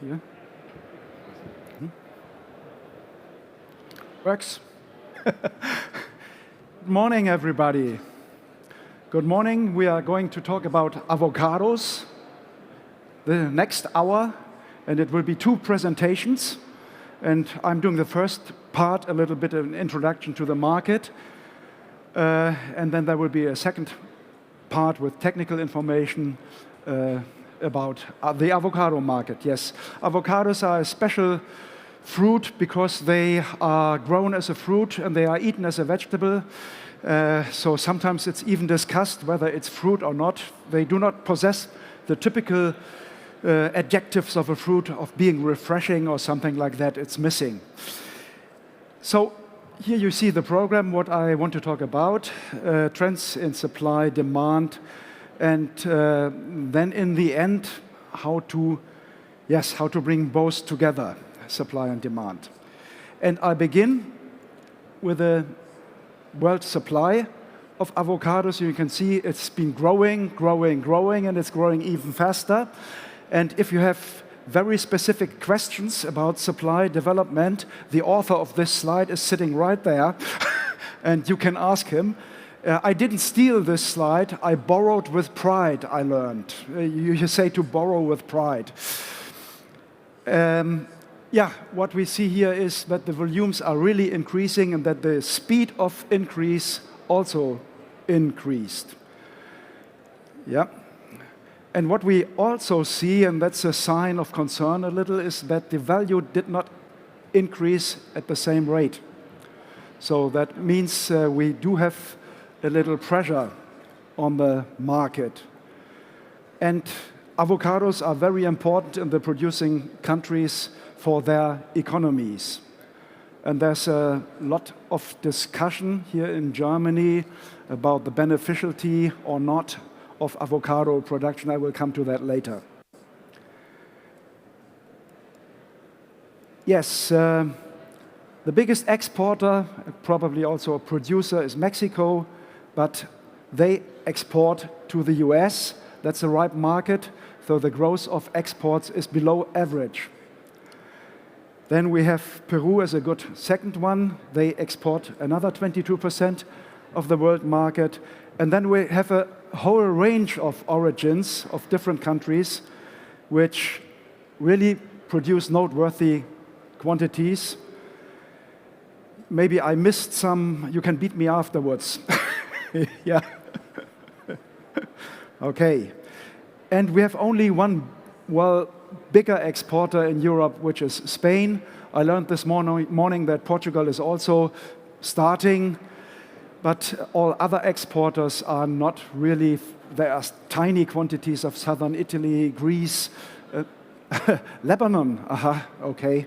here. Works. Good morning, everybody. Good morning. We are going to talk about avocados the next hour, and it will be 2 presentations. And I'm doing the first part, a little bit of an introduction to the market, and then there will be a second part with technical information about the avocado market. Yes, avocados are a special fruit because they are grown as a fruit and they are eaten as a vegetable. So sometimes it's even discussed whether it's fruit or not. They do not possess the typical adjectives of a fruit of being refreshing or something like that. It's missing. So here you see the program, what I want to talk about, trends in supply, demand, and then in the end, how to bring both together, supply and demand. And I begin with the world supply of avocados. You can see it's been growing, and it's growing even faster. And if you have very specific questions about supply development, the author of this slide is sitting right there, and you can ask him. I didn't steal this slide. I borrowed with pride, I learned. You say to borrow with pride. What we see here is that the volumes are really increasing and that the speed of increase also increased. Yeah. And what we also see, and that's a sign of concern a little, is that the value did not increase at the same rate. So that means we do have a little pressure on the market. And avocados are very important in the producing countries for their economies. And there's a lot of discussion here in Germany about the beneficiality or not of avocado production. I will come to that later. Yes, the biggest exporter, probably also a producer, is Mexico, but they export to the US. That's a ripe market, so the growth of exports is below average. Then we have Peru as a good second one. They export another 22% of the world market. And then we have a whole range of origins of different countries which really produce noteworthy quantities. Maybe I missed some. You can beat me afterwards. Yeah. Okay. And we have only one, bigger exporter in Europe, which is Spain. I learned this morning that Portugal is also starting, but all other exporters are not really. There are tiny quantities of southern Italy, Greece, Lebanon. Okay.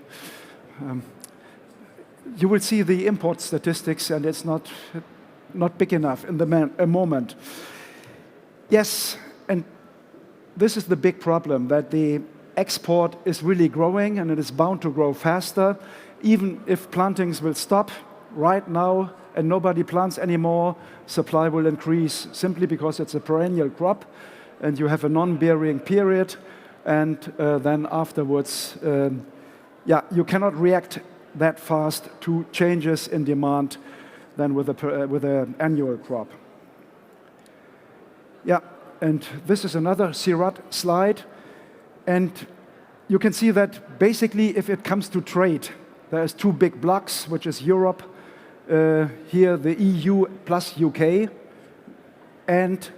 You will see the import statistics, and it's not big enough in the moment. Yes, and this is the big problem, that the export is really growing, and it is bound to grow faster. Even if plantings will stop right now and nobody plants anymore, supply will increase simply because it's a perennial crop, and you have a non-bearing period, and then afterwards, you cannot react that fast to changes in demand than with an annual crop. Yeah, and this is another Sirut slide, and you can see that basically if it comes to trade, there's 2 big blocks, which is Europe, here the EU plus UK, and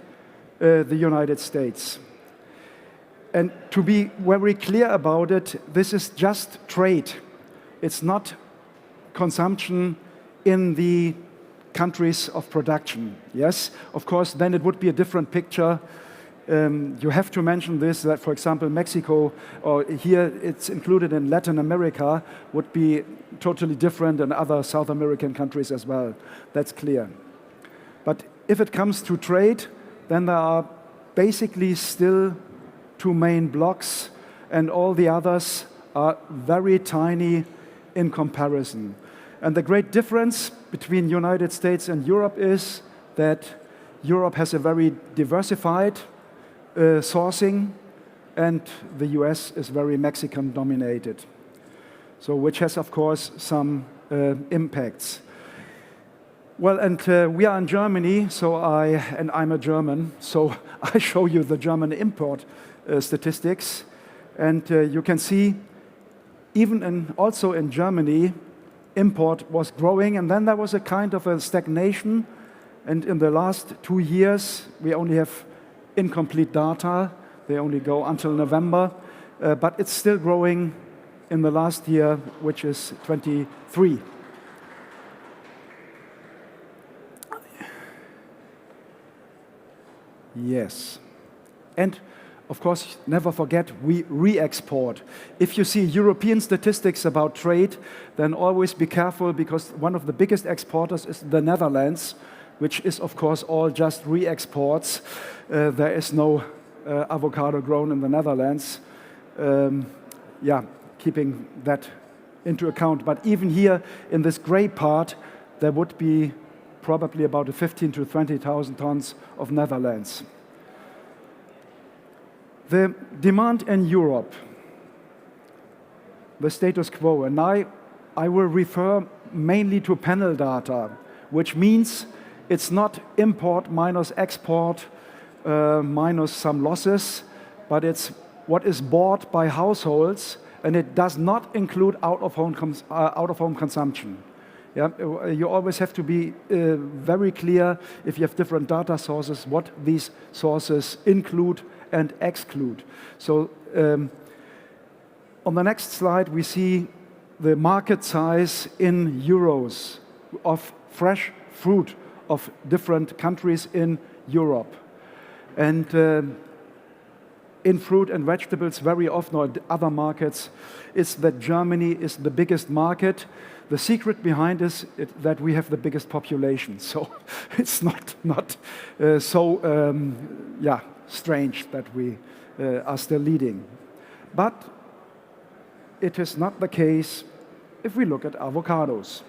the United States. And to be very clear about it, this is just trade. It's not consumption in the countries of production. Yes, of course, then it would be a different picture. You have to mention this, that, for example, Mexico, or here it's included in Latin America, would be totally different than other South American countries as well. That's clear. But if it comes to trade, then there are basically still 2 main blocks, and all the others are very tiny in comparison. And the great difference between United States and Europe is that Europe has a very diversified sourcing and the US is very Mexican dominated. So which has, of course, some impacts. Well, and we are in Germany, and I'm a German, so I show you the German import statistics. And you can see, also in Germany, import was growing, and then there was a kind of a stagnation. And in the last 2 years, we only have incomplete data. They only go until November, but it's still growing in the last year, which is 23. Yes. And of course, never forget, we re-export. If you see European statistics about trade, then always be careful, because one of the biggest exporters is the Netherlands, which is, of course, all just re-exports. There is no avocado grown in the Netherlands. Keeping that into account. But even here, in this gray part, there would be probably about 15,000 to 20,000 tons of Netherlands. The demand in Europe, the status quo, and I will refer mainly to panel data, which means it's not import minus export minus some losses, but it's what is bought by households, and it does not include out-of-home consumption. Yeah, you always have to be very clear, if you have different data sources, what these sources include and exclude. So on the next slide, we see the market size in euros of fresh fruit of different countries in Europe. And in fruit and vegetables, very often, or other markets, is that Germany is the biggest market. The secret behind is that we have the biggest population. So it's not so strange that we are still leading. But it is not the case if we look at avocados.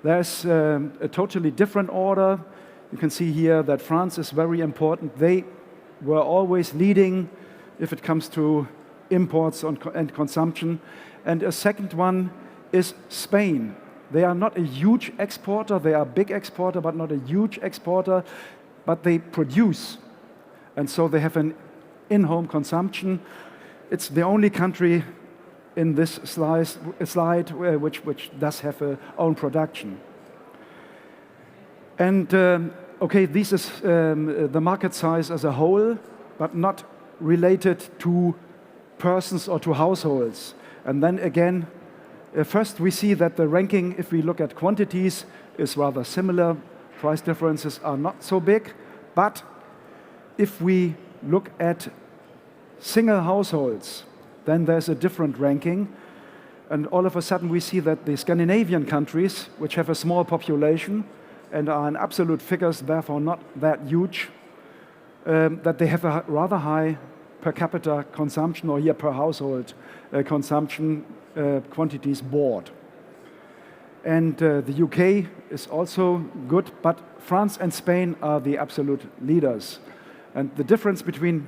There's a totally different order. You can see here that France is very important. They were always leading if it comes to imports and consumption. And a second one is Spain. They are not a huge exporter. They are a big exporter, but not a huge exporter. But they produce. And so they have an in-home consumption. It's the only country in this slide which does have a own production. And okay, this is the market size as a whole, but not related to persons or to households. And then again, first we see that the ranking, if we look at quantities, is rather similar. Price differences are not so big. But if we look at single households, then there's a different ranking. And all of a sudden we see that the Scandinavian countries, which have a small population and are in absolute figures, therefore not that huge, that they have a rather high per capita consumption, or here per household consumption quantities bought. And the UK is also good, but France and Spain are the absolute leaders. And the difference between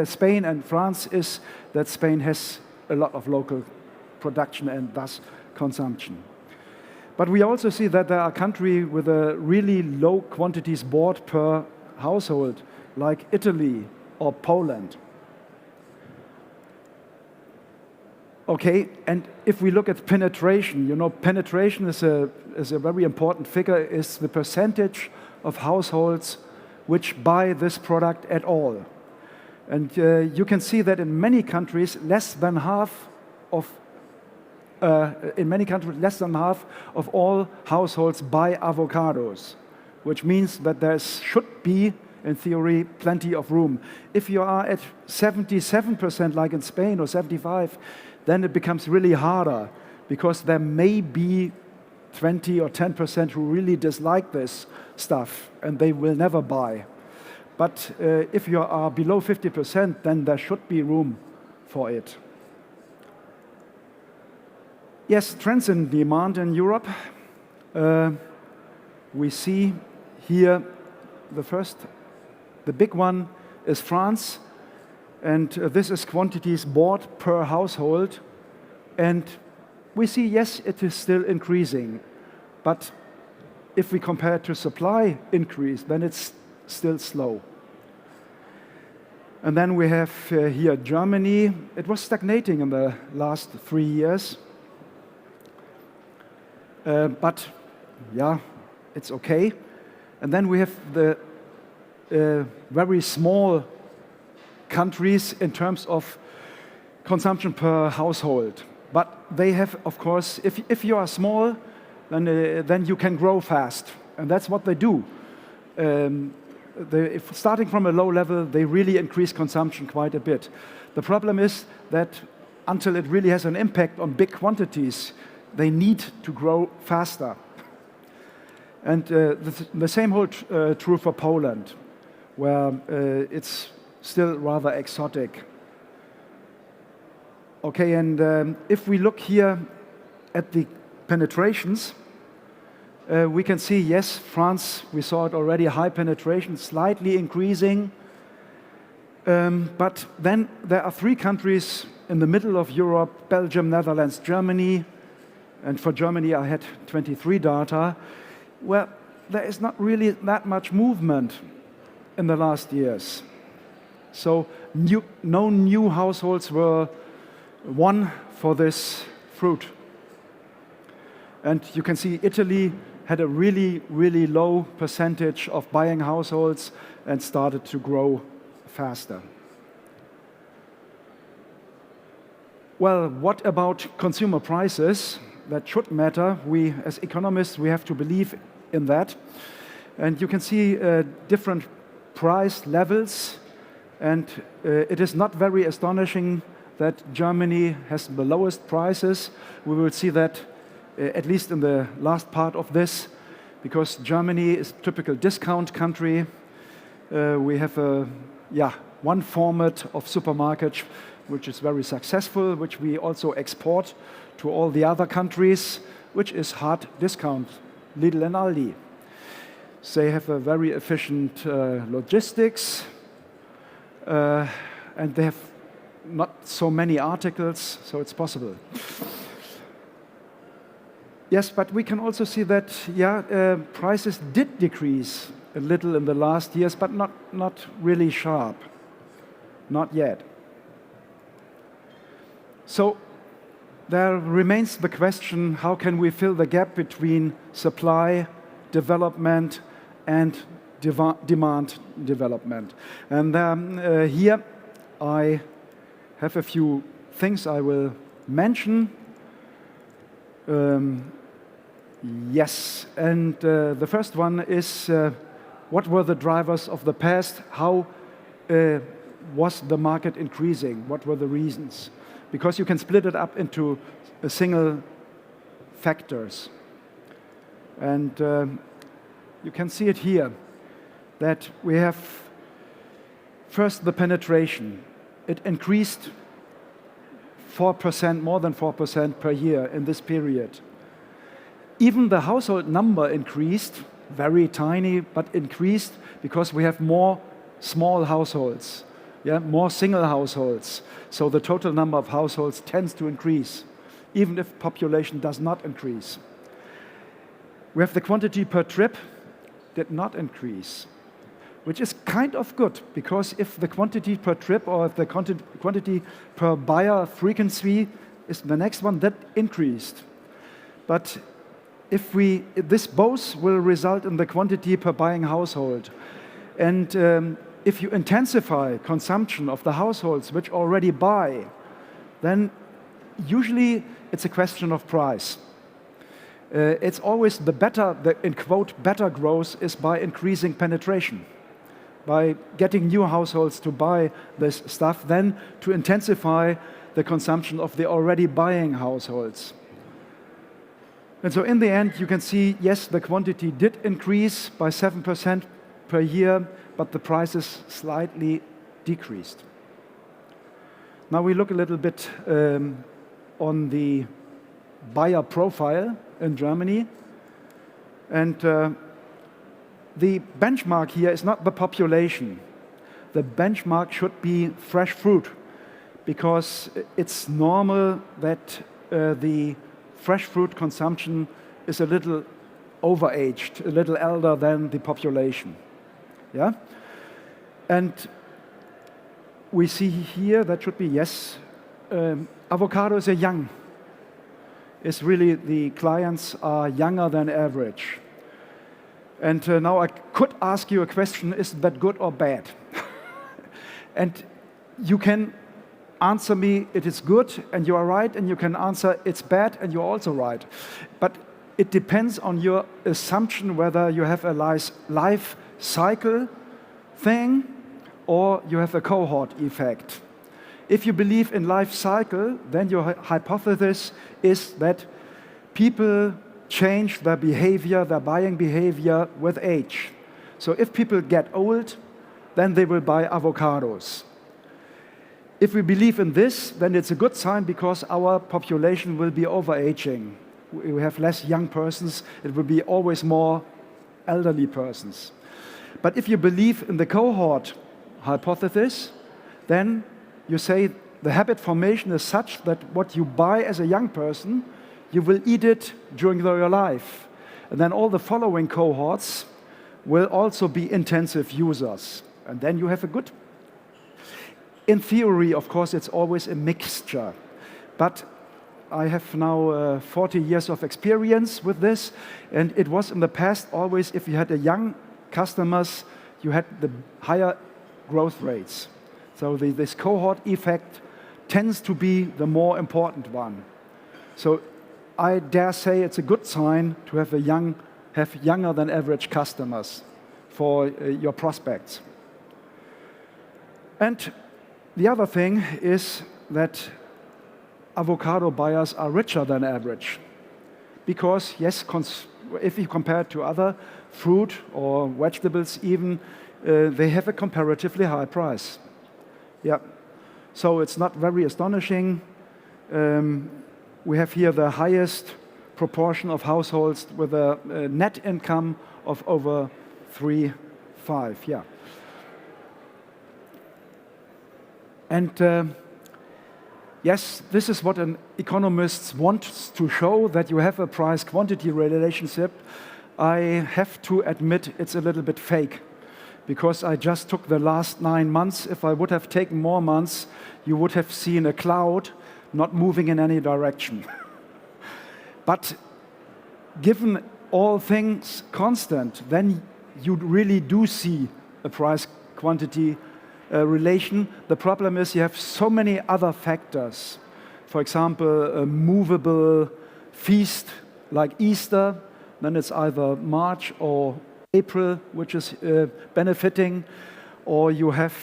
Spain and France is that Spain has a lot of local production and thus consumption. But we also see that there are countries with a really low quantities bought per household, like Italy or Poland. Okay, and if we look at penetration, penetration is a very important figure, is the percentage of households which buy this product at all. And you can see that in many countries, less than half of all households buy avocados, which means that there should be, in theory, plenty of room. If you are at 77%, like in Spain, or 75%, then it becomes really harder, because there may be 20 or 10% who really dislike this stuff, and they will never buy. But if you are below 50%, then there should be room for it. Yes, trends in demand in Europe. We see here the big one is France. And this is quantities bought per household. And we see, yes, it is still increasing. But if we compare it to supply increase, then it's still slow. And then we have here Germany. It was stagnating in the last 3 years. But yeah, it's okay. And then we have the very small countries in terms of consumption per household. But they have, of course, if you are small, then you can grow fast. And that's what they do. If starting from a low level, they really increase consumption quite a bit. The problem is that until it really has an impact on big quantities, they need to grow faster. And the same holds true for Poland, where it's still rather exotic. Okay, and if we look here at the penetrations, we can see, yes, France, we saw it already, high penetration, slightly increasing. But then there are 3 countries in the middle of Europe, Belgium, Netherlands, Germany, and for Germany I had 23 data, where there is not really that much movement in the last years. So no new households were won for this fruit. And you can see Italy had a really, really low percentage of buying households and started to grow faster. Well, what about consumer prices? That should matter. We, as economists, we have to believe in that. And you can see different price levels. And it is not very astonishing that Germany has the lowest prices. We will see that at least in the last part of this, because Germany is a typical discount country. We have one format of supermarket which is very successful, which we also export to all the other countries, which is hard discount, Lidl and Aldi. They have a very efficient logistics, and they have not so many articles, so it's possible. Yes, but we can also see that, prices did decrease a little in the last years, but not really sharp. Not yet. So there remains the question, how can we fill the gap between supply, development, and demand development? And here I have a few things I will mention. Yes, and the first one is what were the drivers of the past? How was the market increasing? What were the reasons? Because you can split it up into single factors. And you can see it here, that we have first the penetration. It increased 4%, more than 4% per year in this period. Even the household number increased, very tiny, but increased because we have more small households, more single households. So the total number of households tends to increase, even if population does not increase. We have the quantity per trip did not increase, which is kind of good, because if the quantity per trip or if the quantity per buyer frequency is the next one, that increased. But if this both will result in the quantity per buying household. And if you intensify consumption of the households which already buy, then usually it's a question of price. It's always the in quote, better growth is by increasing penetration, by getting new households to buy this stuff, then to intensify the consumption of the already buying households. And so in the end, you can see, yes, the quantity did increase by 7% per year, but the prices slightly decreased. Now we look a little bit on the buyer profile in Germany. And the benchmark here is not the population. the benchmark should be fresh fruit, because it's normal that the fresh fruit consumption is a little overaged, a little elder than the population. Yeah? And we see here that should be, yes, avocados are young. It's really the clients are younger than average. And now I could ask you a question, is that good or bad? And you can answer me, it is good, and you are right, and you can answer, it's bad, and you're also right. But it depends on your assumption whether you have a life cycle thing or you have a cohort effect. If you believe in life cycle, then your hypothesis is that people change their behavior, their buying behavior with age. So if people get old, then they will buy avocados. If we believe in this, then it's a good sign because our population will be overaging. We have less young persons, it will be always more elderly persons. But if you believe in the cohort hypothesis, then you say the habit formation is such that what you buy as a young person, you will eat it during your life. And then all the following cohorts will also be intensive users. And then you have a good. In theory, of course, it's always a mixture. But I have now 40 years of experience with this. And it was in the past always, if you had a young customers, you had the higher growth rates. So this cohort effect tends to be the more important one. So I dare say it's a good sign to have younger than average customers for your prospects. And the other thing is that avocado buyers are richer than average. Because, yes, if you compare it to other fruit or vegetables even, they have a comparatively high price. Yeah. So it's not very astonishing. We have here the highest proportion of households with a net income of over 3.5. Yeah. And yes, this is what an economist wants to show, that you have a price-quantity relationship. I have to admit it's a little bit fake, because I just took the last 9 months. If I would have taken more months, you would have seen a cloud not moving in any direction. But given all things constant, then you really do see a price-quantity relation. The problem is you have so many other factors. For example, a movable feast like Easter, then it's either March or April, which is benefiting, or you have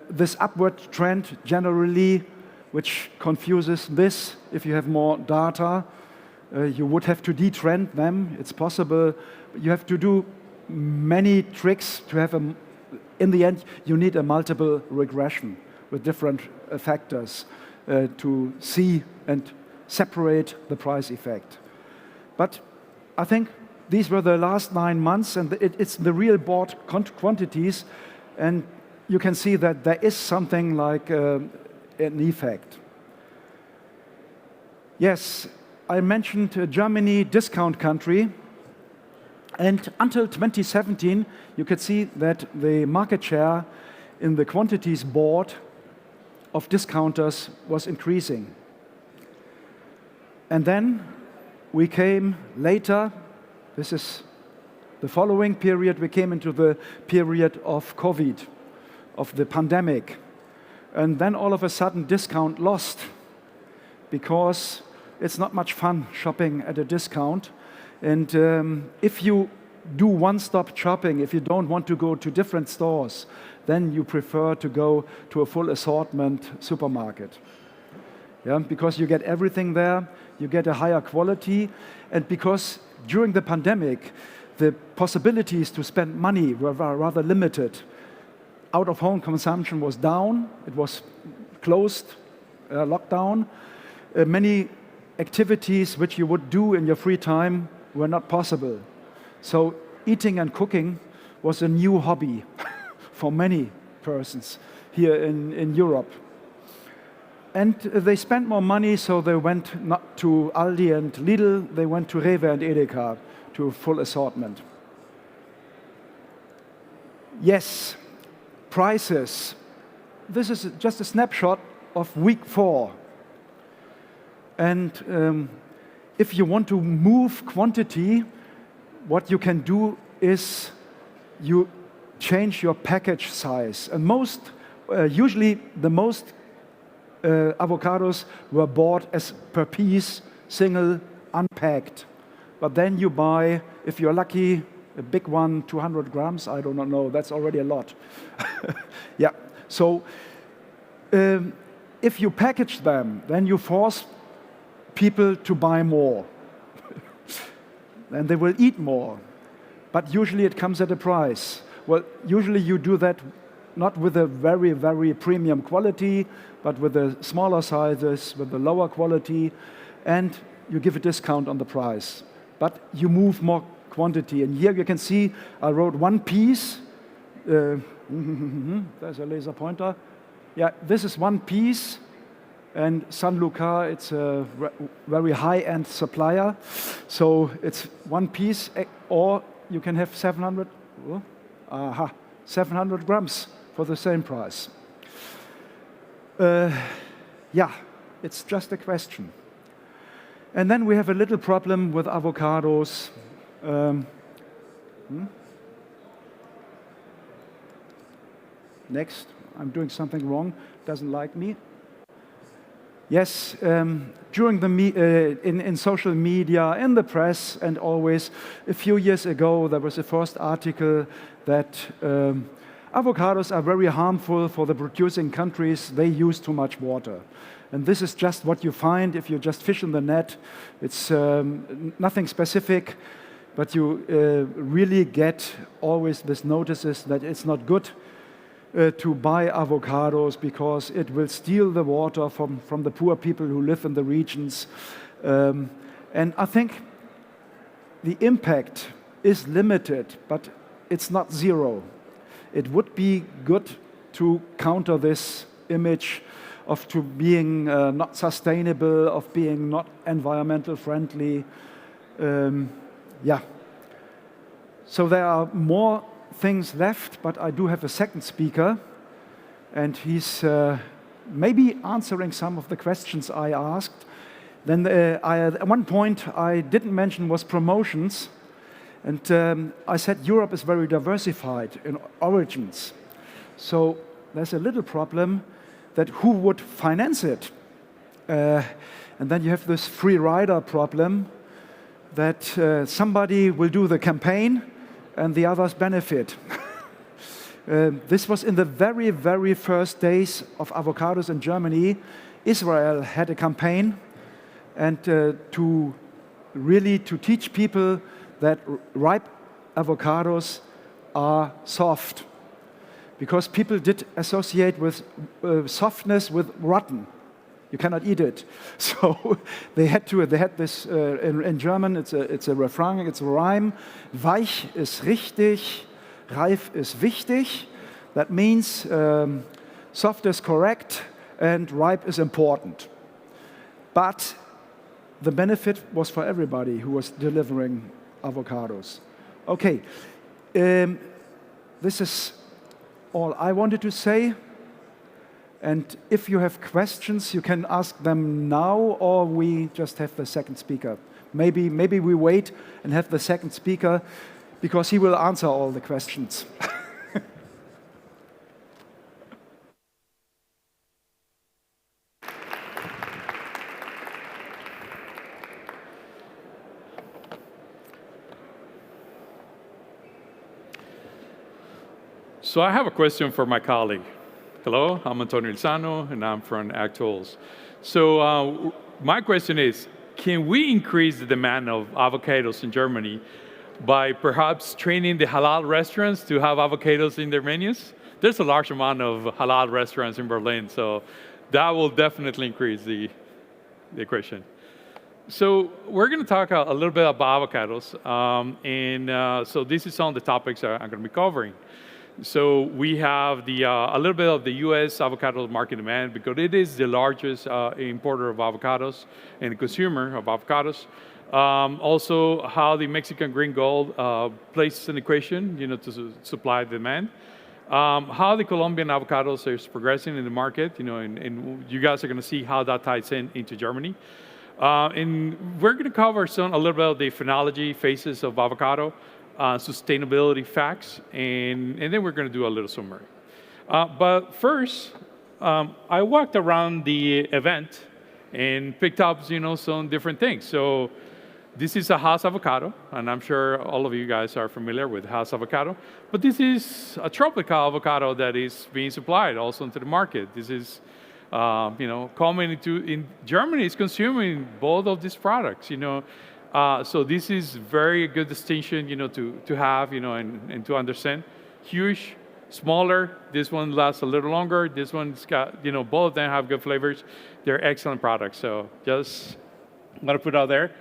this upward trend generally, which confuses this. If you have more data, you would have to detrend them. It's possible. You have to do many tricks to have in the end, you need a multiple regression with different factors to see and separate the price effect. But I think these were the last 9 months, and it's the real bought quantities, and you can see that there is something like an effect. Yes, I mentioned Germany, discount country, and until 2017, you could see that the market share in the quantities bought of discounters was increasing. And then we came later, this is the following period, we came into the period of COVID, of the pandemic. And then all of a sudden discount lost, because it's not much fun shopping at a discount. And if you do one-stop shopping, if you don't want to go to different stores, then you prefer to go to a full assortment supermarket. Yeah, because you get everything there, you get a higher quality, and because during the pandemic, the possibilities to spend money were rather limited. Out-of-home consumption was down, it was closed, lockdown. Many activities which you would do in your free time were not possible. So eating and cooking was a new hobby for many persons here in Europe. And they spent more money, so they went not to Aldi and Lidl, they went to Rewe and Edeka to full assortment. Yes, prices. This is just a snapshot of week 4. And if you want to move quantity, what you can do is you change your package size. And usually the most avocados were bought as per piece, single, unpacked. But then you buy, if you're lucky, a big one, 200 grams, I don't know, that's already a lot. Yeah, so if you package them, then you force people to buy more. And they will eat more. But usually it comes at a price. Well, usually you do that not with a very, very premium quality, but with the smaller sizes, with the lower quality, and you give a discount on the price. But you move more quantity. And here you can see I wrote 1 piece. There's a laser pointer. Yeah, this is 1 piece. And San Luca, it's a very high-end supplier. So it's 1 piece, or you can have 700 grams for the same price. Yeah, it's just a question. And then we have a little problem with avocados. Next, I'm doing something wrong, doesn't like me. Yes, during in social media, in the press, and always, a few years ago, there was a first article that avocados are very harmful for the producing countries. They use too much water. And this is just what you find if you just fish in the net. It's nothing specific, but you really get always this notices that it's not good to buy avocados because it will steal the water from the poor people who live in the regions. And I think the impact is limited, but it's not zero. It would be good to counter this image of being not sustainable, of being not environmental friendly. Yeah. So there are more things left, but I do have a second speaker, and he's maybe answering some of the questions I asked. Then at one point I didn't mention was promotions, and I said Europe is very diversified in origins. So there's a little problem that who would finance it? And then you have this free rider problem that somebody will do the campaign and the others benefit. This was in the very, very first days of avocados in Germany. Israel had a campaign, and to teach people that ripe avocados are soft, because people did associate with softness with rotten. You cannot eat it. So they had this in German. It's a refrain. It's a rhyme. Weich ist richtig, reif ist wichtig. That means soft is correct and ripe is important. But the benefit was for everybody who was delivering avocados. Okay, this is all I wanted to say. And if you have questions, you can ask them now, or we just have the second speaker. Maybe we wait and have the second speaker, because he will answer all the questions. So I have a question for my colleague. Hello, I'm Antonio Lizano, and I'm from AgTools. So my question is, can we increase the demand of avocados in Germany by perhaps training the halal restaurants to have avocados in their menus? There's a large amount of halal restaurants in Berlin, so that will definitely increase the equation. So we're going to talk a little bit about avocados, so this is some of the topics I'm going to be covering. So we have a little bit of the U.S. avocado market demand because it is the largest importer of avocados and consumer of avocados. Also, how the Mexican green gold plays an equation, to supply demand. How the Colombian avocados is progressing in the market, and you guys are going to see how that ties into Germany. And we're going to cover a little bit of the phenology phases of avocado, sustainability facts, and then we're going to do a little summary. But first, I walked around the event and picked up, some different things. So this is a Hass avocado, and I'm sure all of you guys are familiar with Hass avocado. But this is a tropical avocado that is being supplied also into the market. This is, coming in Germany is consuming both of these products. So this is very good distinction, to have, and to understand. Huge, smaller. This one lasts a little longer. This one's got, both of them have good flavors. They're excellent products. So just want to put out there.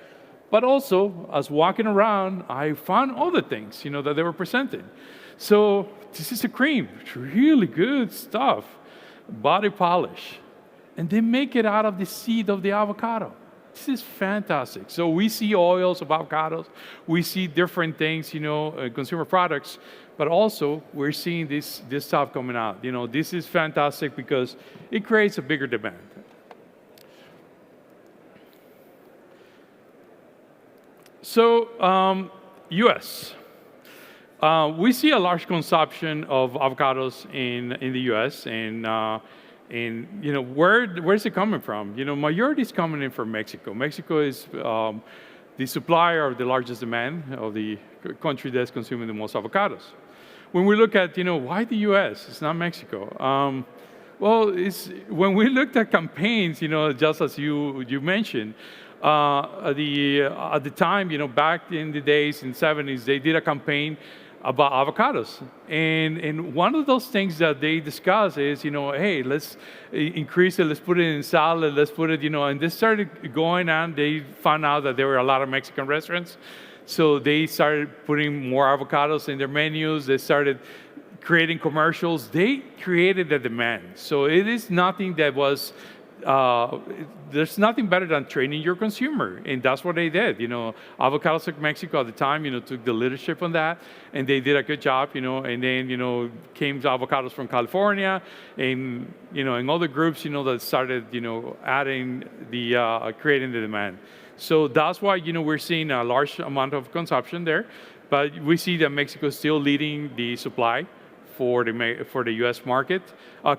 But also, as walking around, I found other things, that they were presenting. So this is a cream, it's really good stuff, body polish, and they make it out of the seed of the avocado. This is fantastic. So we see oils of avocados, we see different things, consumer products, but also we're seeing this stuff coming out. This is fantastic because it creates a bigger demand. So, U.S. We see a large consumption of avocados in the U.S. and where's it coming from? Majority is coming in from Mexico. Mexico is the supplier of the largest demand of the country that's consuming the most avocados. When we look at why the U.S. It's not Mexico. Well, when we looked at campaigns, just as you mentioned. At the time, back in the days in the 70s, they did a campaign about avocados. And one of those things that they discussed is, hey, let's increase it, let's put it in salad, let's put it, and they started going on. They found out that there were a lot of Mexican restaurants. So they started putting more avocados in their menus. They started creating commercials. They created the demand. So it is nothing that was there's nothing better than training your consumer, and that's what they did. Avocados of Mexico at the time, took the leadership on that, and they did a good job. And then came avocados from California, and and other groups, that started, adding the creating the demand. So that's why we're seeing a large amount of consumption there, but we see that Mexico is still leading the supply for the U.S. market.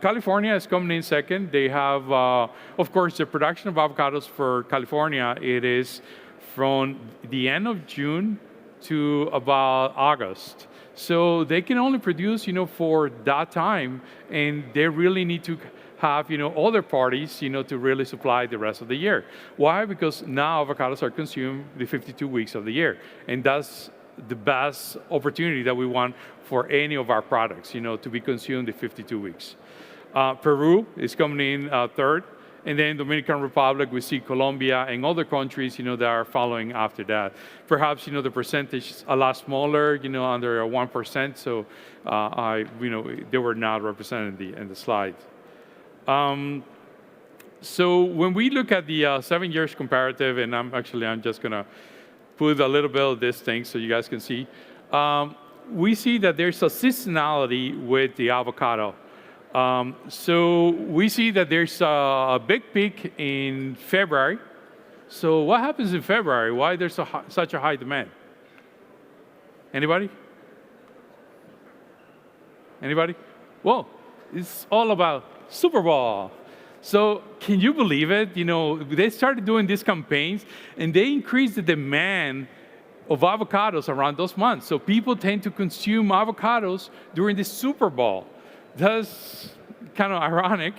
California is coming in second. They have, of course, the production of avocados for California. It is from the end of June to about August. So they can only produce, for that time, and they really need to have, other parties, to really supply the rest of the year. Why? Because now avocados are consumed the 52 weeks of the year, and that's the best opportunity that we want for any of our products, to be consumed in 52 weeks. Peru is coming in third, and then Dominican Republic, we see Colombia and other countries, that are following after that. Perhaps, the percentage is a lot smaller, under 1%, so they were not represented in the slide. So when we look at the 7 years comparative, and I'm just gonna put a little bit of this thing so you guys can see. We see that there's a seasonality with the avocado. So we see that there's a big peak in February. So what happens in February? Why there's such a high demand? Anybody? Anybody? Well, it's all about Super Bowl. So can you believe it? They started doing these campaigns, and they increased the demand of avocados around those months. So people tend to consume avocados during the Super Bowl. That's kind of ironic,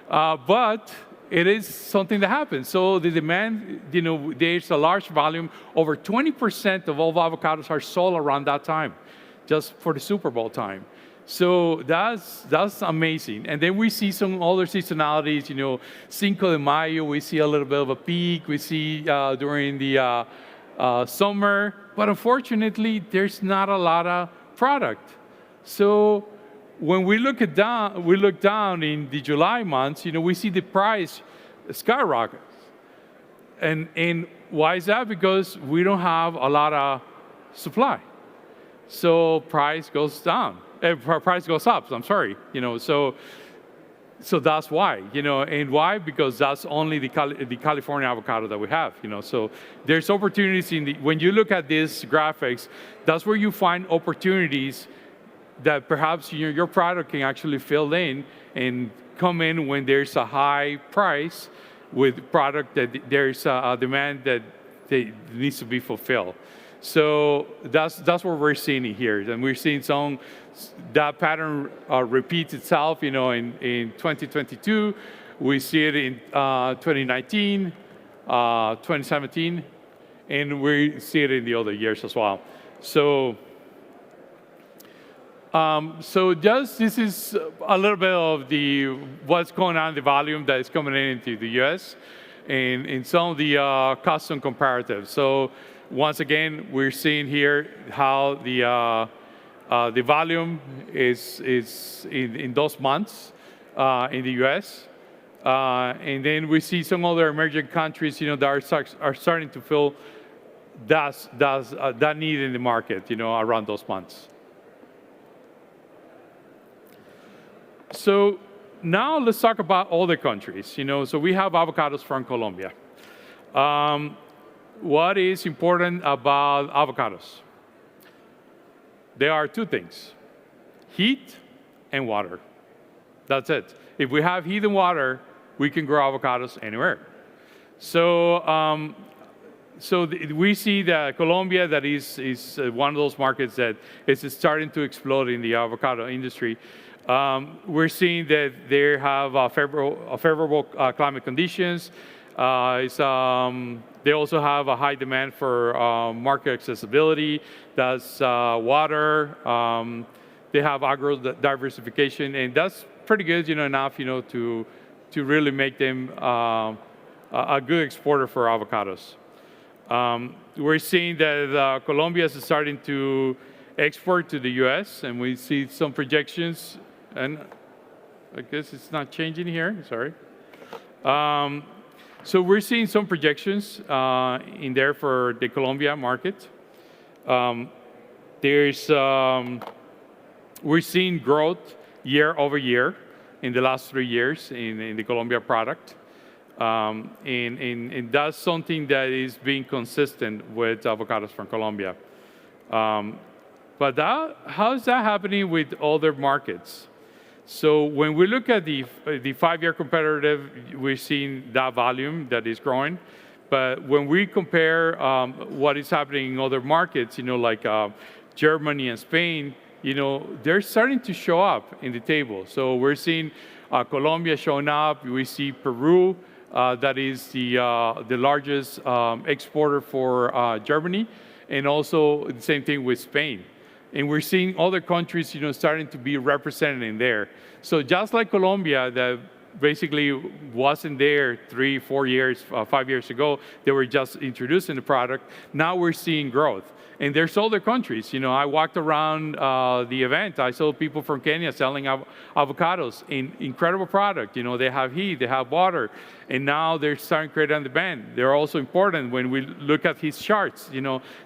but it is something that happens. So the demand, there's a large volume. Over 20% of all avocados are sold around that time, just for the Super Bowl time. So that's amazing. And then we see some other seasonalities, Cinco de Mayo, we see a little bit of a peak. We see during the summer, but unfortunately, there's not a lot of product. So when we look down in the July months, we see the price skyrocket. And why is that? Because we don't have a lot of supply. So price goes down. Price goes up. I'm sorry. So that's why. And why? Because that's only the California avocado that we have. So there's opportunities when you look at these graphics. That's where you find opportunities that perhaps your product can actually fill in and come in when there's a high price with product that there's a demand that needs to be fulfilled. So that's what we're seeing here, and we're seeing that pattern repeats itself. In 2022, we see it in 2019, 2017, and we see it in the other years as well. So this is a little bit of what's going on, the volume that is coming into the U.S. and in some of the custom comparatives. So once again, we're seeing here how the volume is in those months in the U.S. And then we see some other emerging countries, that are starting to fill that need in the market, around those months. So now let's talk about other countries. So we have avocados from Colombia. What is important about avocados? There are two things: heat and water. That's it. If we have heat and water, we can grow avocados anywhere. So we see that Colombia, that is one of those markets that is starting to explode in the avocado industry. We're seeing that they have favorable climate conditions. They also have a high demand for market accessibility. That's water. They have agro diversification, and that's pretty good, enough, to really make them a good exporter for avocados. We're seeing that Colombia is starting to export to the U.S., and we see some projections. And I guess it's not changing here. Sorry. So we're seeing some projections in there for the Colombia market. We're seeing growth year over year in the last 3 years in the Colombia product. And that's something that is being consistent with avocados from Colombia. But how is that happening with other markets? So when we look at the 5-year comparative, we're seeing that volume that is growing. But when we compare what is happening in other markets, like Germany and Spain, they're starting to show up in the table. So we're seeing Colombia showing up. We see Peru, that is the largest exporter for Germany, and also the same thing with Spain. And we're seeing other countries, starting to be represented in there. So just like Colombia, that basically wasn't there 3, 4 years, 5 years ago, they were just introducing the product. Now we're seeing growth. And there's other countries. I walked around the event. I saw people from Kenya selling avocados. Incredible product. They have heat, they have water, and now they're starting to create on demand. They're also important when we look at his charts.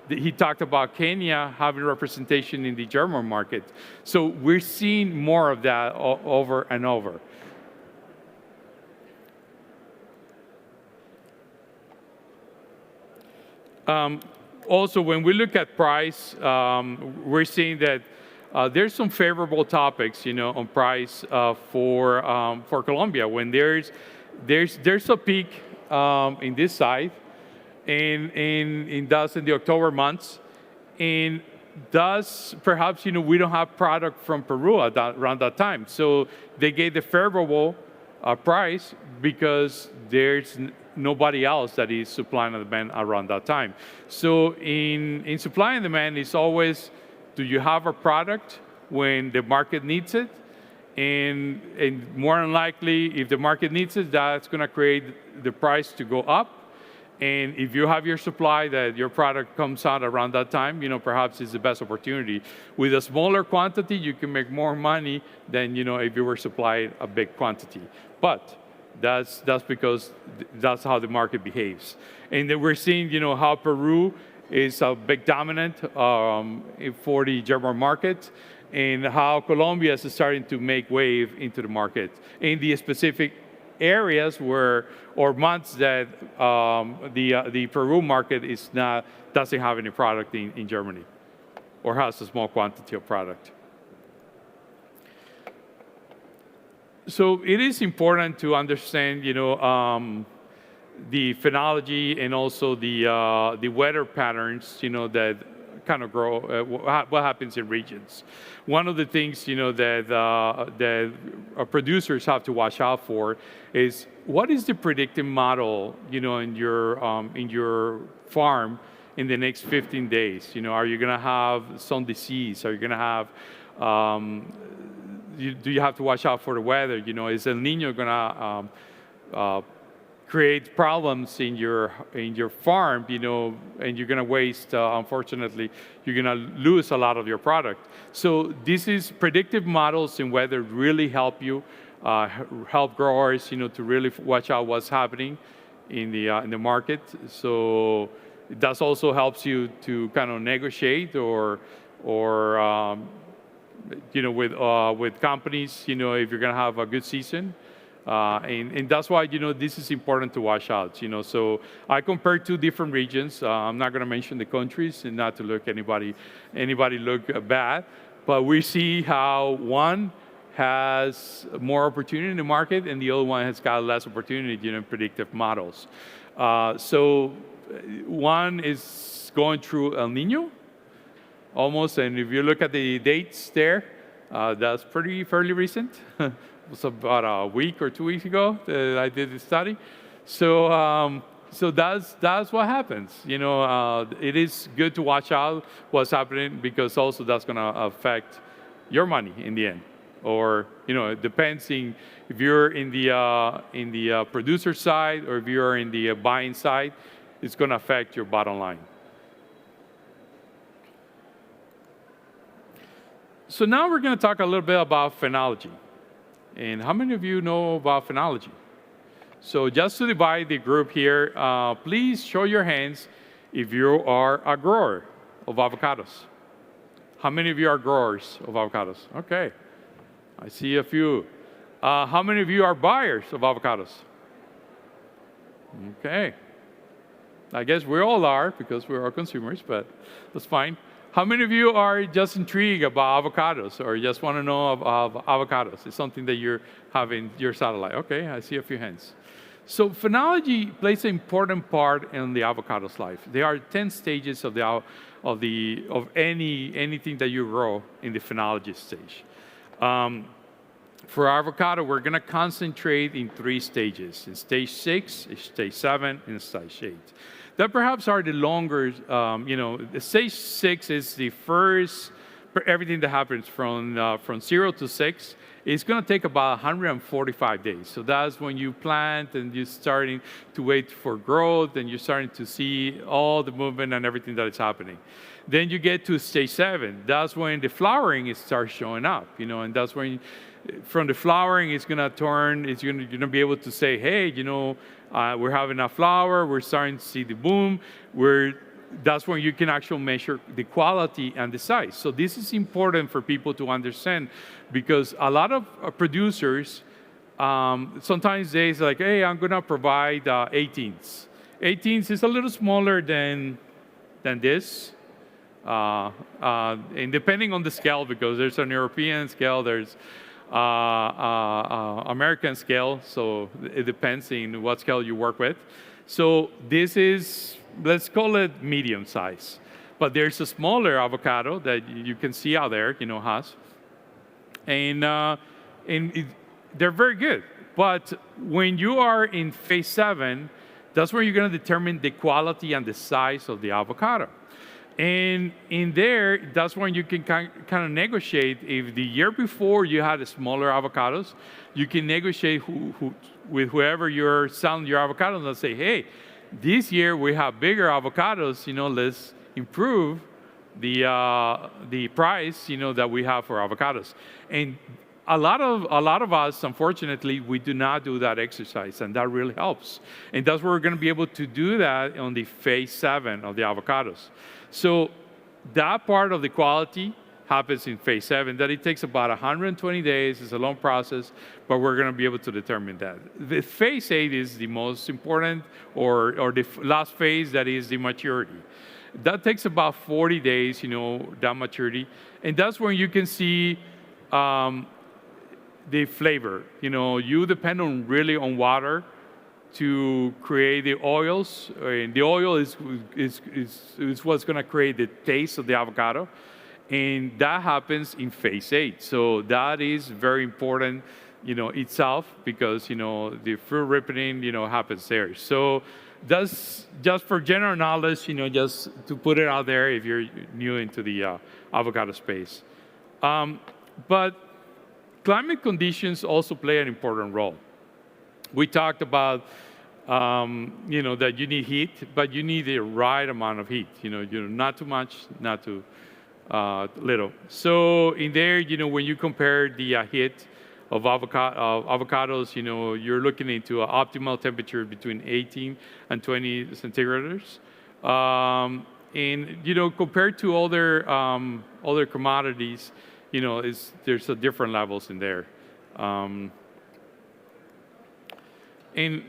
He talked about Kenya having representation in the German market. So we're seeing more of that over and over. Also, when we look at price, we're seeing that there's some favorable topics, on price for Colombia. When there's a peak in this side, and that's in the October months, and thus perhaps we don't have product from Peru around that time. So they gave the favorable price because there's nobody else that is supplying and demand around that time. So in supply and demand, it's always, do you have a product when the market needs it? And more than likely, if the market needs it, that's going to create the price to go up. And if you have your supply that your product comes out around that time, perhaps it's the best opportunity. With a smaller quantity, you can make more money than if you were supplied a big quantity. But that's because that's how the market behaves. And then we're seeing how Peru is a big dominant for the German market, and how Colombia is starting to make wave into the market in the specific areas or months that the Peru market doesn't have any product in Germany, or has a small quantity of product. So it is important to understand, the phenology and also the weather patterns, that kind of grow, what happens in regions. One of the things, that producers have to watch out for is what is the predictive model, in your farm in the next 15 days. Are you going to have some disease? Are you going to have do you have to watch out for the weather? Is El Nino going to create problems in your farm? And you're going to waste. Unfortunately, you're going to lose a lot of your product. So this is predictive models in weather really help you, help growers, to really watch out what's happening in the market. So that also helps you to kind of negotiate or with companies, if you're going to have a good season. And that's why, this is important to watch out. So I compared two different regions. I'm not going to mention the countries and not to look anybody look bad. But we see how one has more opportunity in the market and the other one has got less opportunity in predictive models. So one is going through El Nino, almost, and if you look at the dates there, that's fairly recent. It was about a week or 2 weeks ago that I did the study. So that's what happens. It is good to watch out what's happening, because also that's going to affect your money in the end. Or it depends if you're in the producer side or if you're in the buying side, it's going to affect your bottom line. So now we're going to talk a little bit about phenology. And how many of you know about phenology? So just to divide the group here, please show your hands if you are a grower of avocados. How many of you are growers of avocados? Okay, I see a few. How many of you are buyers of avocados? Okay, I guess we all are because we're all consumers, but that's fine. How many of you are just intrigued about avocados or just want to know about avocados? It's something that you're having your satellite. Okay, I see a few hands. So phenology plays an important part in the avocado's life. There are 10 stages of anything that you grow in the phenology stage. For avocado, we're going to concentrate in 3 stages: in stage 6, stage 7, and stage 8. That perhaps are the longer, stage 6 is the first, everything that happens from 0 to 6. It's going to take about 145 days. So that's when you plant and you're starting to wait for growth and you're starting to see all the movement and everything that is happening. Then you get to stage 7. That's when the flowering starts showing up, and that's when from the flowering it's going to turn, you're going to be able to say, hey, we're having a flower, we're starting to see the bloom, that's when you can actually measure the quality and the size. So this is important for people to understand, because a lot of producers, sometimes they say like, hey, I'm going to provide 18s. 18s is a little smaller than this. And depending on the scale, because there's an European scale, there's American scale, so it depends in what scale you work with. So this is, let's call it medium size. But there's a smaller avocado that you can see out there, has. And they're very good. But when you are in phase 7, that's where you're going to determine the quality and the size of the avocado. And in there, that's when you can kind of negotiate. If the year before you had smaller avocados, you can negotiate with whoever you're selling your avocados and say, hey, This year we have bigger avocados. Let's improve the price that we have for avocados. And a lot of us, unfortunately, we do not do that exercise, and that really helps. And that's where we're going to be able to do that on the phase 7 of the avocados. So that part of the quality happens in phase 7. That it takes about 120 days. It's a long process, but we're going to be able to determine that. The phase 8 is the most important, or the last phase, that is the maturity. That takes about 40 days, that maturity, and that's when you can see the flavor. You depend really on water to create the oils, and the oil is what's going to create the taste of the avocado, and that happens in phase 8. So that is very important, itself, because the fruit ripening, happens there. So that's just for general knowledge, just to put it out there if you're new into the avocado space. But climate conditions also play an important role. We talked about, that you need heat, but you need the right amount of heat. Not too much, not too little. So in there, when you compare the heat of avocados, you're looking into an optimal temperature between 18 and 20 centigrades. And compared to other commodities, there's a different levels in there. In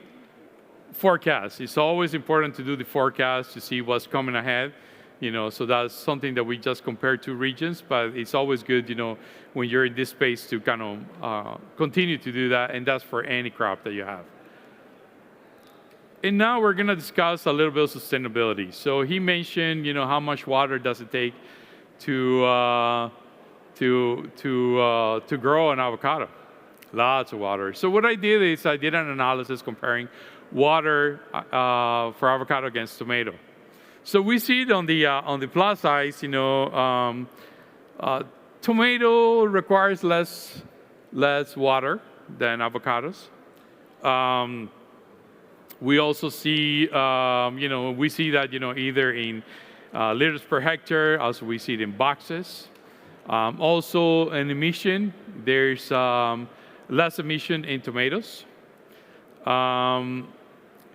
forecast, it's always important to do the forecast to see what's coming ahead. So that's something that we just compare two regions, but it's always good, when you're in this space, to kind of continue to do that, and that's for any crop that you have. And now we're going to discuss a little bit of sustainability. So he mentioned, how much water does it take to grow an avocado? Lots of water. So what I did is I did an analysis comparing water for avocado against tomato. So we see it on the plus side, tomato requires less water than avocados. We also see, we see that, either in liters per hectare, as we see it in boxes. Also, in emission, there's less emission in tomatoes.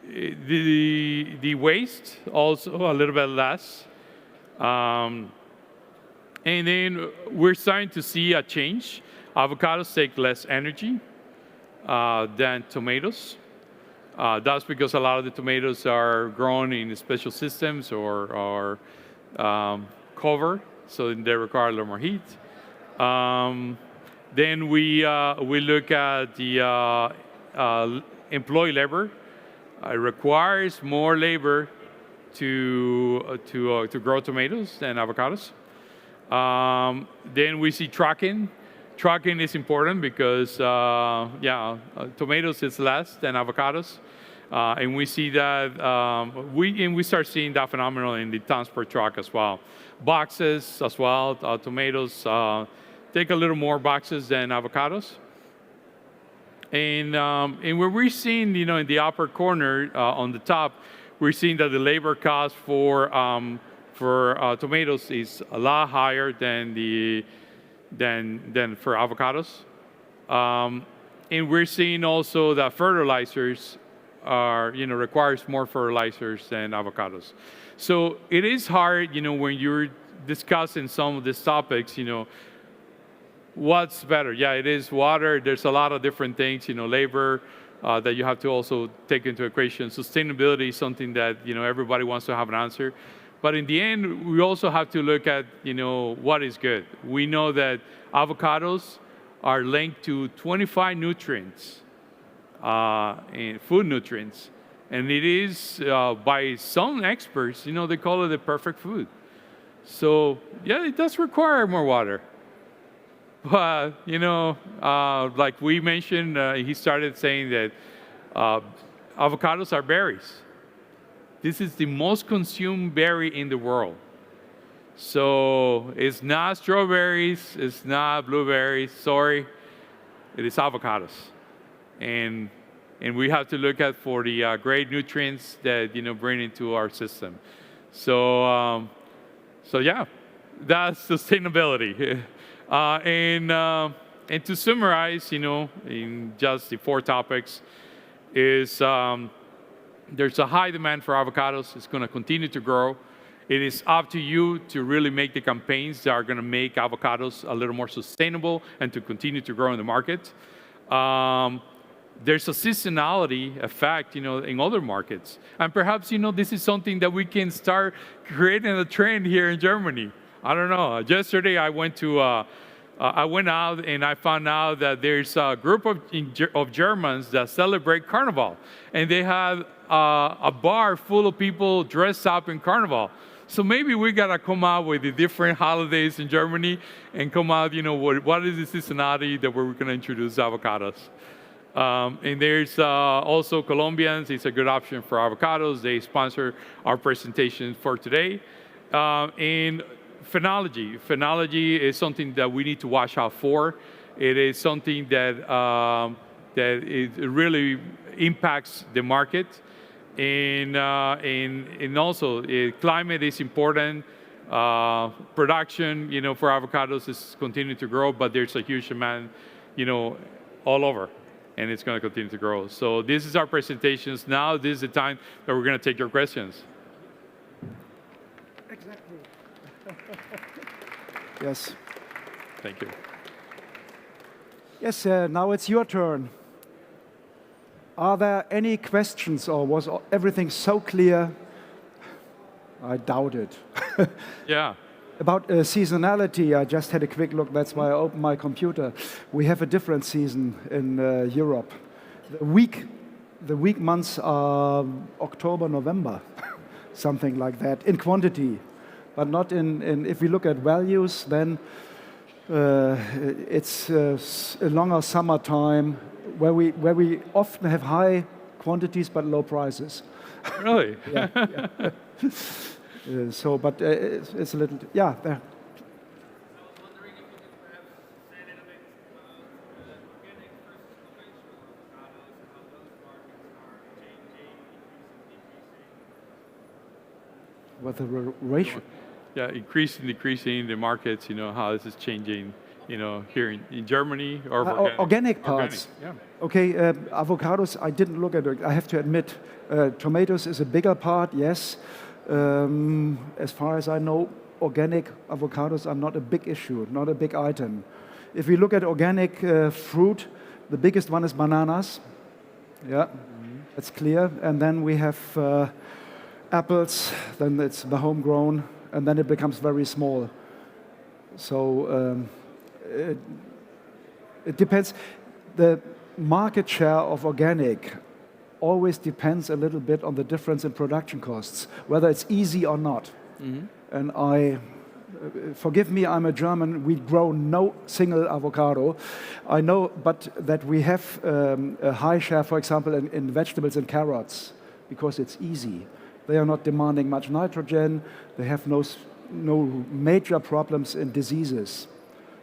The waste also a little bit less. And then we're starting to see a change. Avocados take less energy than tomatoes. That's because a lot of the tomatoes are grown in special systems or cover, so they require a little more heat. Then we look at the employee labor. It requires more labor to grow tomatoes than avocados. Then we see trucking. Trucking is important because tomatoes is less than avocados, and we see that we start seeing that phenomenon in the tons per truck as well. Boxes as well. Tomatoes take a little more boxes than avocados. And where we're seeing, in the upper corner on the top, we're seeing that the labor cost for tomatoes is a lot higher than for avocados. And we're seeing also that fertilizers requires more fertilizers than avocados. So it is hard, when you're discussing some of these topics, what's better? Yeah, it is water. There's a lot of different things, labor that you have to also take into equation. Sustainability is something that, everybody wants to have an answer. But in the end, we also have to look at, what is good. We know that avocados are linked to 25 nutrients, food nutrients. And it is, by some experts, they call it the perfect food. So, yeah, it does require more water. But, like we mentioned, he started saying that avocados are berries. This is the most consumed berry in the world. So it's not strawberries, it's not blueberries, sorry, it is avocados. And and we have to look at for the great nutrients that bring into our system. So yeah, that's sustainability. And to summarize, in just the 4 topics, is there's a high demand for avocados. It's going to continue to grow. It is up to you to really make the campaigns that are going to make avocados a little more sustainable and to continue to grow in the market. There's a seasonality effect, in other markets. And perhaps, this is something that we can start creating a trend here in Germany. I don't know. Yesterday, I went out and I found out that there's a group of Germans that celebrate Carnival. And they have a bar full of people dressed up in Carnival. So maybe we got to come out with the different holidays in Germany and come out, what is the seasonality that we're going to introduce avocados. And there's also Colombians. It's a good option for avocados. They sponsor our presentation for today. And Phenology. Phenology is something that we need to watch out for. It is something that it really impacts the market. And also, climate is important. Production, for avocados is continuing to grow, but there's a huge demand, all over. And it's going to continue to grow. So this is our presentations. Now this is the time that we're going to take your questions. Exactly. Yes. Thank you. Yes, now it's your turn. Are there any questions, or was everything so clear? I doubt it. Yeah. About seasonality, I just had a quick look. That's why I opened my computer. We have a different season in Europe. The weak months are October, November, something like that, in quantity, but not in if we look at values, then it's a longer summertime where we often have high quantities but low prices. Really? Yeah. But it's a little, yeah. There. I was wondering if you could perhaps say a little bit about organic versus conventional avocados and how those markets are changing, increasing, decreasing. What the ratio? Yeah, increasing, decreasing the markets, how this is changing, here in Germany or organic parts. Organic, yeah. Okay, avocados, I didn't look at it. I have to admit, tomatoes is a bigger part, yes. As far as I know, organic avocados are not a big issue, not a big item. If we look at organic fruit, the biggest one is bananas. Yeah, that's clear. And then we have apples, then it's the homegrown, and then it becomes very small. So it depends. The market share of organic always depends a little bit on the difference in production costs, whether it's easy or not. Mm-hmm. And forgive me, I'm a German, we grow no single avocado. I know, but that we have a high share, for example, in vegetables and carrots, because it's easy. They are not demanding much nitrogen, they have no major problems in diseases.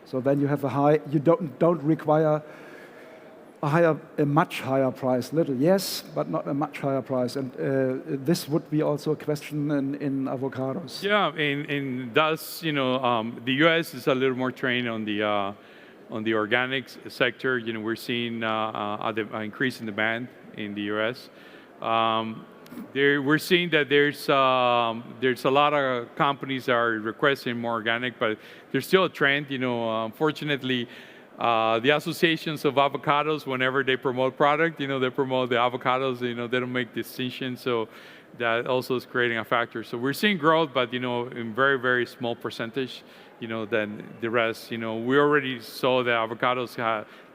So then you have you don't require a much higher price. Little, yes, but not a much higher price. And this would be also a question in avocados. Yeah, and that's, the U.S. is a little more trained on the organics sector. We're seeing an increase in demand in the U.S. We're seeing that there's a lot of companies that are requesting more organic, but there's still a trend. Unfortunately, the associations of avocados, whenever they promote product, they promote the avocados. They don't make distinctions, so that also is creating a factor. So we're seeing growth, but in very, very small percentage, than the rest. We already saw that avocados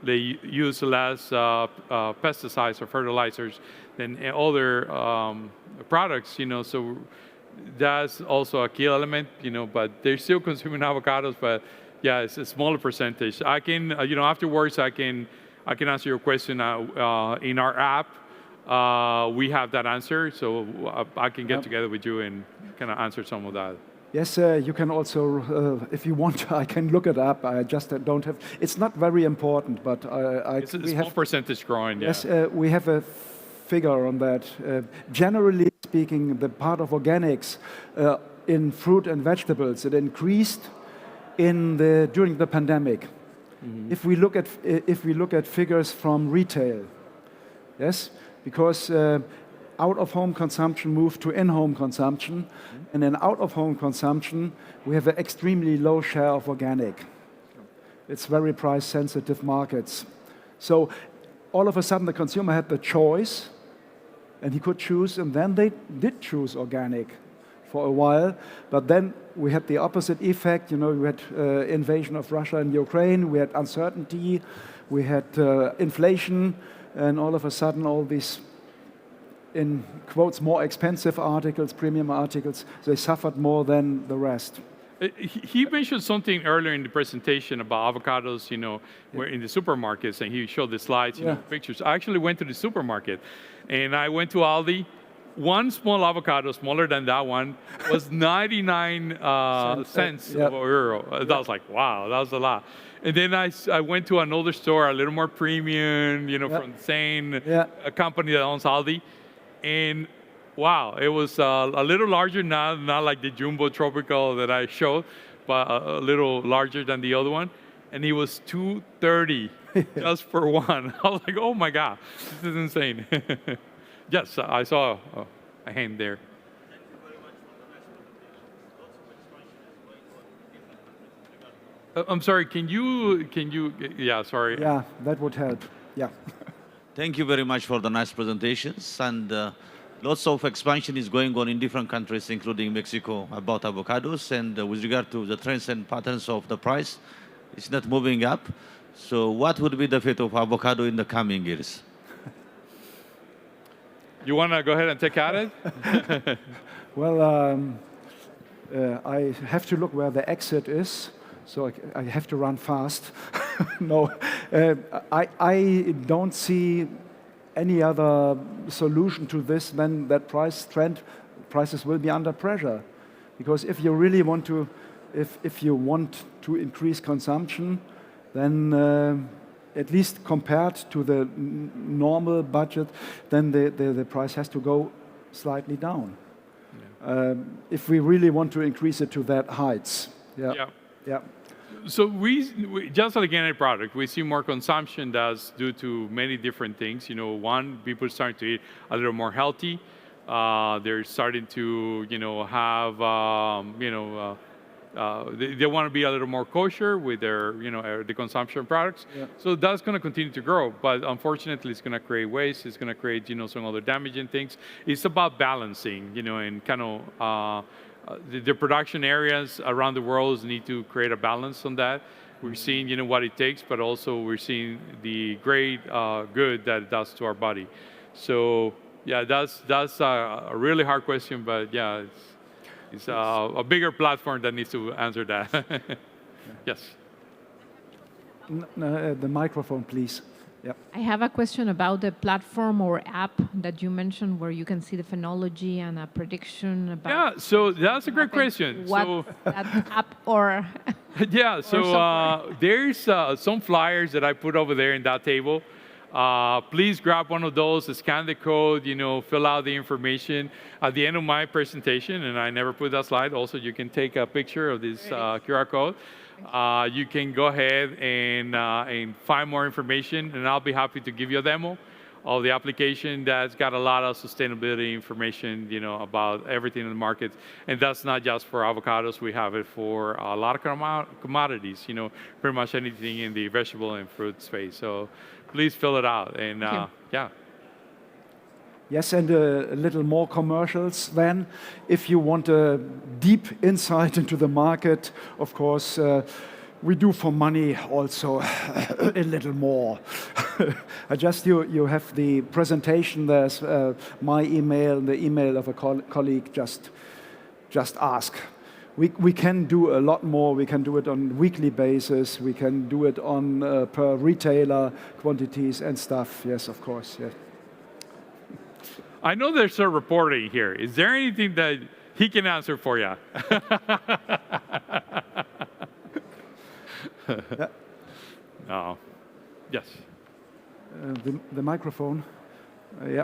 they use less pesticides or fertilizers than other products. So that's also a key element. But they're still consuming avocados, but yeah, it's a smaller percentage. I can, afterwards, I can answer your question. In our app, we have that answer, so I can get together with you and kind of answer some of that. Yes, you can also, if you want, I can look it up. I just don't have. It's not very important, but It's a small percentage growing. Yeah. Yes, we have a figure on that. Generally speaking, the part of organics in fruit and vegetables, it increased during the pandemic. If we look at figures from retail, yes, because out-of-home consumption moved to in-home consumption, and in out-of-home consumption, we have an extremely low share of organic. It's very price-sensitive markets. So all of a sudden, the consumer had the choice, and he could choose, and then they did choose organic for a while. But then we had the opposite effect. You know, we had invasion of Russia and Ukraine, we had uncertainty, we had inflation, and all of a sudden, all these, in quotes, more expensive articles, premium articles, they suffered more than the rest. He mentioned something earlier in the presentation about avocados, you know, where in the supermarkets, and he showed the slides, you know, pictures. I actually went to the supermarket, and I went to Aldi. One small avocado, smaller than that one, was 99 cents of a euro. That was like, wow, that was a lot. And then I went to another store, a little more premium, you know, from the same company that owns Aldi. And wow, it was a little larger, not like the Jumbo Tropical that I showed, but a little larger than the other one. And it was $2.30 just for one. I was like, oh my God, this is insane. Yes, I saw a hand there. I'm sorry, can you, yeah, sorry. Yeah, that would help, yeah. Thank you very much for the nice presentations. And lots of expansion is going on in different countries, including Mexico, about avocados. And with regard to the trends and patterns of the price, it's not moving up. So what would be the fate of avocado in the coming years? You want to go ahead and take at it? Well, I have to look where the exit is, so I have to run fast. No, I don't see any other solution to this than that prices will be under pressure. Because if you really want to, if you want to increase consumption, then at least compared to the normal budget, then the price has to go slightly down. If we really want to increase it to that heights. Yeah. So we just like any product, we see more consumption that's due to many different things. You know, one, people are starting to eat a little more healthy. They're starting to, you know, have, they want to be a little more kosher with their, you know, the consumption products. So that's going to continue to grow, but unfortunately, it's going to create waste. It's going to create, you know, some other damaging things. It's about balancing, you know, and kind of the production areas around the world need to create a balance on that. We're seeing, you know, what it takes, but also we're seeing the great good that it does to our body. So yeah, that's a really hard question, but yeah, it's a bigger platform that needs to answer that. Yes. The microphone, please. Yep. I have a question about the platform or app that you mentioned where you can see the phenology and a prediction about... Yeah, so that's a great question. What so, that app or... Yeah, so there's some flyers that I put over there in that table. Please grab one of those, scan the code, you know, fill out the information. At the end of my presentation, and I never put that slide, also you can take a picture of this QR code. You can go ahead and find more information, and I'll be happy to give you a demo of the application that's got a lot of sustainability information, you know, about everything in the market. And that's not just for avocados. We have it for a lot of commodities, you know, pretty much anything in the vegetable and fruit space. So please fill it out, and yeah. Yes, and a little more commercials then. If you want a deep insight into the market, of course, we do for money also a little more. You have the presentation, there's my email, the email of a colleague, just ask. We can do a lot more. We can do it on a weekly basis. We can do it on per retailer quantities and stuff. Yes, of course, yes. I know there's a reporting here. Is there anything that He can answer for you. Yeah. No. Yes. The microphone. Yeah.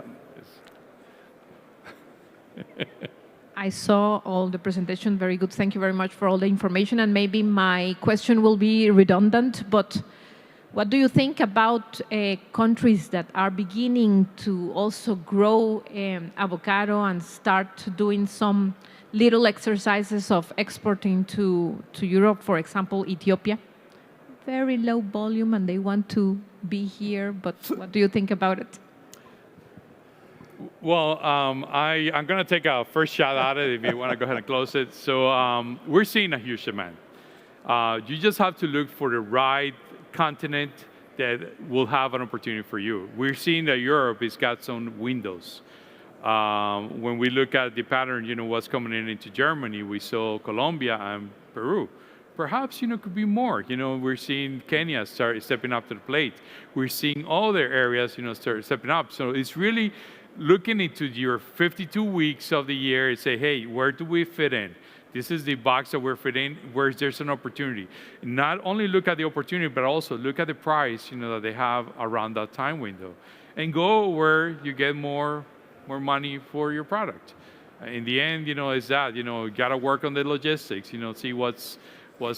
I saw all the presentation, very good. Thank you very much for all the information. And maybe my question will be redundant, but what do you think about countries that are beginning to also grow avocado and start doing some little exercises of exporting to Europe, for example, Ethiopia? Very low volume and they want to be here, but what do you think about it? Well, I'm going to take a first shot at it if you want to go ahead and close it. So we're seeing a huge demand. You just have to look for the right continent that will have an opportunity for you. We're seeing that Europe has got some windows. When we look at the pattern, what's coming into Germany, we saw Colombia and Peru. Perhaps, could be more. We're seeing Kenya start stepping up to the plate. We're seeing other areas, start stepping up. So it's really looking into your 52 weeks of the year and say, hey, where do we fit in? This is the box that we're fitting, where there's an opportunity. Not only look at the opportunity, but also look at the price, that they have around that time window. And go where you get more money for your product. In the end, is that, you gotta work on the logistics, see what's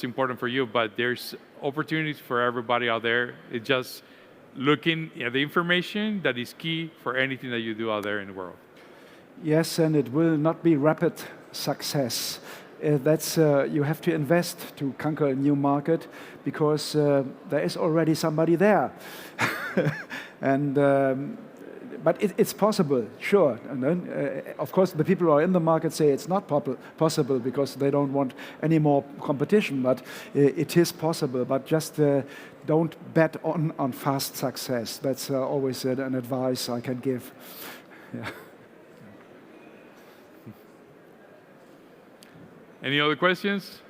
important for you. But there's opportunities for everybody out there. It's just looking at the information that is key for anything that you do out there in the world. Yes, and it will not be rapid success. That's you have to invest to conquer a new market because there is already somebody there, and but it's possible, sure. And then, of course, the people who are in the market say it's not possible because they don't want any more competition. But it is possible. But just don't bet on fast success. That's always an advice I can give. Yeah. Any other questions?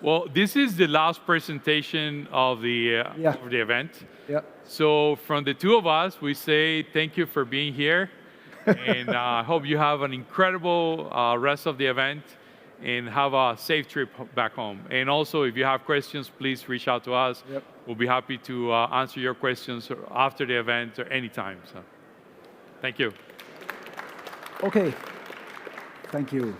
Well, this is the last presentation of the event. Yeah. So from the two of us, we say thank you for being here. And I hope you have an incredible rest of the event and have a safe trip back home. And also, if you have questions, please reach out to us. Yep. We'll be happy to answer your questions after the event or anytime. So, thank you. Okay. Thank you.